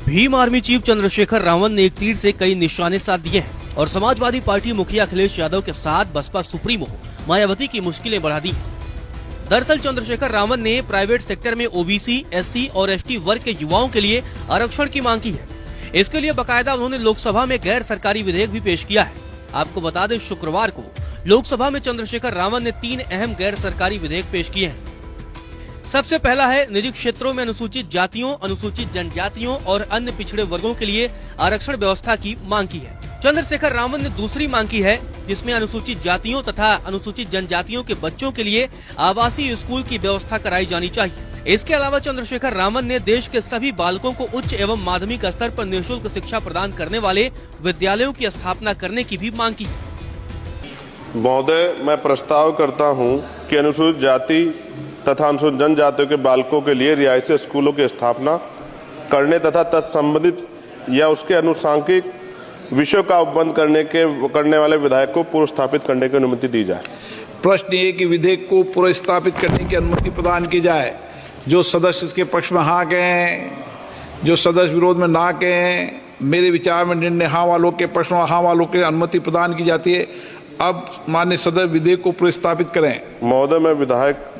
Bhim army chief Chandrashekhar Rawat ने एक तीर से कई निशाने साध दिए हैं और समाजवादी पार्टी मुखिया अखिलेश यादव के साथ बसपा सुप्रीमो मायावती की मुश्किलें बढ़ा दी। दरअसल चंद्रशेखर रावत ने प्राइवेट सेक्टर में ओबीसी, एससी और एसटी वर्ग के युवाओं के लिए आरक्षण की मांग की है। इसके लिए बकायदा उन्होंने लोकसभा में गैर सरकारी विधेयक भी पेश किया है। आपको बता दें, शुक्रवार को लोकसभा में चंद्रशेखर रावत ने 3 अहम गैर सरकारी विधेयक पेश किए हैं। सबसे पहला है निजी क्षेत्रों में अनुसूचित जातियों, अनुसूचित जनजातियों और अन्य पिछड़े वर्गों के लिए आरक्षण व्यवस्था की मांग की है। चंद्रशेखर रावत ने दूसरी मांग की है, जिसमें अनुसूचित जातियों तथा अनुसूचित जनजातियों के बच्चों के लिए आवासीय स्कूल की व्यवस्था कराई जानी चाहिए। इसके अलावा चंद्रशेखर रावत ने देश के सभी बालकों को उच्च एवं माध्यमिक स्तर पर निःशुल्क शिक्षा प्रदान करने वाले विद्यालयों की स्थापना करने की भी मांग की है। महोदय, मैं प्रस्ताव करता हूं कि अनुसूचित जाति तथा अनुसूचित जनजातियों के बालकों के लिए रियायती स्कूलों की स्थापना करने तथा तत्संबंधित या उसके अनुसांगिक विषयों का उपबंध करने वाले विधेयक को पूर्व स्थापित करने की अनुमति दी जाए। प्रश्न ये कि विधेयक को पूर्व स्थापित करने की अनुमति प्रदान की जाए। जो सदस्य इसके पक्ष में हाँ कहें, जो सदस्य विरोध में ना कहें। मेरे विचार में निर्णय हाँ वालों के पक्ष में हाँ वालों के अनुमति प्रदान की जाती है। अब माननीय सदस्य विधेयक को पूर्व स्थापित करें। महोदय, मैं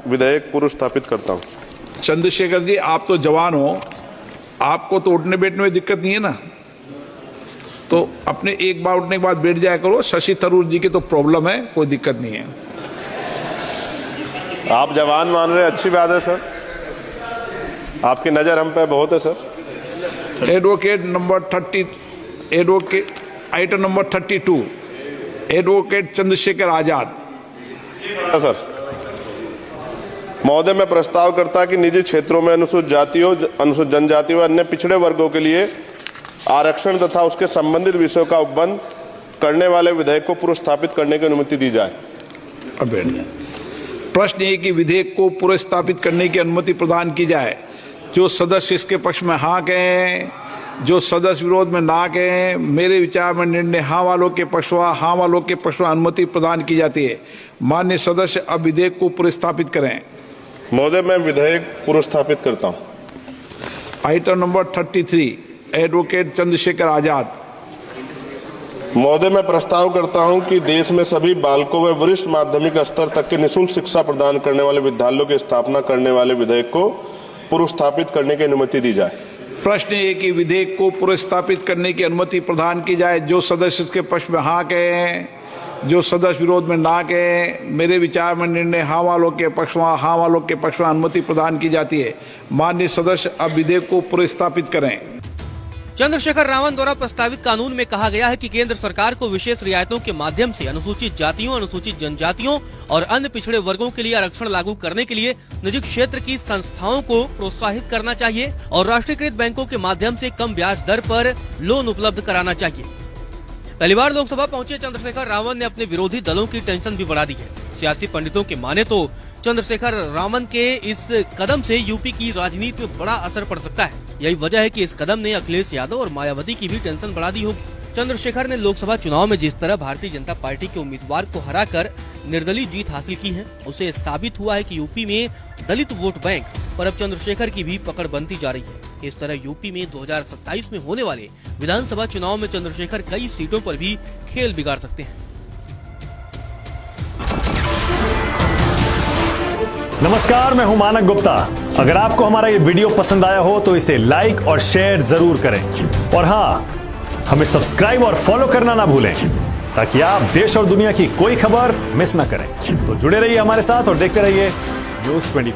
विधेयक पूर्व स्थापित करता हूँ। चंद्रशेखर जी, आप तो जवान हो, आपको तो उठने बैठने में दिक्कत नहीं है ना, तो अपने एक बार उठने के बाद बैठ जाया करो। शशि थरूर जी की तो प्रॉब्लम है, कोई दिक्कत नहीं है। आप जवान मान रहे, अच्छी बात है सर, आपकी नजर हम पे बहुत है sir. Advocate number 30, item number 32, advocate Chandrashekhar Azad. Sir महोदय, मैं प्रस्ताव करता कि निजी क्षेत्रों में अनुसूचित जातियों, अनुसूचित जनजातियों व अन्य पिछड़े वर्गों के लिए आरक्षण तथा उसके संबंधित विषयों का उपबंध करने वाले विधेयक को पूर्व स्थापित करने की अनुमति दी जाए। प्रश्न ये कि विधेयक को पूर्व स्थापित करने की अनुमति प्रदान की जाए। जो सदस्य इसके पक्ष में हाँ कहें, जो सदस्य विरोध में ना कहें। मेरे विचार में निर्णय हाँ वालों के पक्ष में हाँ वालों के पक्ष में अनुमति प्रदान की जाती है। माननीय सदस्य अब विधेयक को पूर्व स्थापित करें। महोदय, मैं विधेयक पूर्व स्थापित करता हूं। आइटम नंबर 33, एडवोकेट चंद्रशेखर आजाद। महोदय, मैं प्रस्ताव करता हूं कि देश में सभी बालकों व वरिष्ठ माध्यमिक स्तर तक की निःशुल्क शिक्षा प्रदान करने वाले विद्यालयों की स्थापना करने वाले विधेयक को पूर्व स्थापित करने की अनुमति दी जाए। प्रश्न ये कि विधेयक को पूर्व स्थापित करने की अनुमति प्रदान की जाए। जो सदस्य इसके पक्ष में हाँ कहें, जो सदस्य विरोध में ना कहें। मेरे विचार में निर्णय हाँ वालों के पक्ष में हाँ वालों के पक्ष में अनुमति प्रदान की जाती है। माननीय सदस्य अब विधेयक को पूर्व स्थापित करें। चंद्रशेखर रावत द्वारा प्रस्तावित कानून में कहा गया है कि केंद्र सरकार को विशेष रियायतों के माध्यम से अनुसूचित जातियों, अनुसूचित जनजातियों और अन्य पिछड़े वर्गों के लिए आरक्षण लागू करने के लिए निजी क्षेत्र की संस्थाओं को प्रोत्साहित करना चाहिए और राष्ट्रीयकृत बैंकों के माध्यम से कम ब्याज दर पर लोन उपलब्ध कराना चाहिए। पहली बार लोकसभा पहुंचे चंद्रशेखर रावत ने अपने विरोधी दलों की टेंशन भी बढ़ा दी है। सियासी पंडितों के माने तो चंद्रशेखर रावत के इस कदम से यूपी की राजनीति में बड़ा असर पड़ सकता है। यही वजह है कि इस कदम ने अखिलेश यादव और मायावती की भी टेंशन बढ़ा दी होगी। चंद्रशेखर ने लोकसभा चुनाव में जिस तरह भारतीय जनता पार्टी के उम्मीदवार को हराकर निर्दलीय जीत हासिल की है, उसे साबित हुआ है कि यूपी में दलित वोट बैंक पर अब चंद्रशेखर की भी पकड़ बनती जा रही है। इस तरह यूपी में 2027 में होने वाले विधानसभा चुनाव में चंद्रशेखर कई सीटों पर भी खेल बिगाड़ सकते हैं। नमस्कार, मैं हूं मानक गुप्ता। अगर आपको हमारा ये वीडियो पसंद आया हो तो इसे लाइक और शेयर जरूर करें और हाँ, हमें सब्सक्राइब और फॉलो करना ना भूलें ताकि आप देश और दुनिया की कोई खबर मिस ना करें। तो जुड़े रहिए हमारे साथ और देखते रहिए न्यूज़ 24।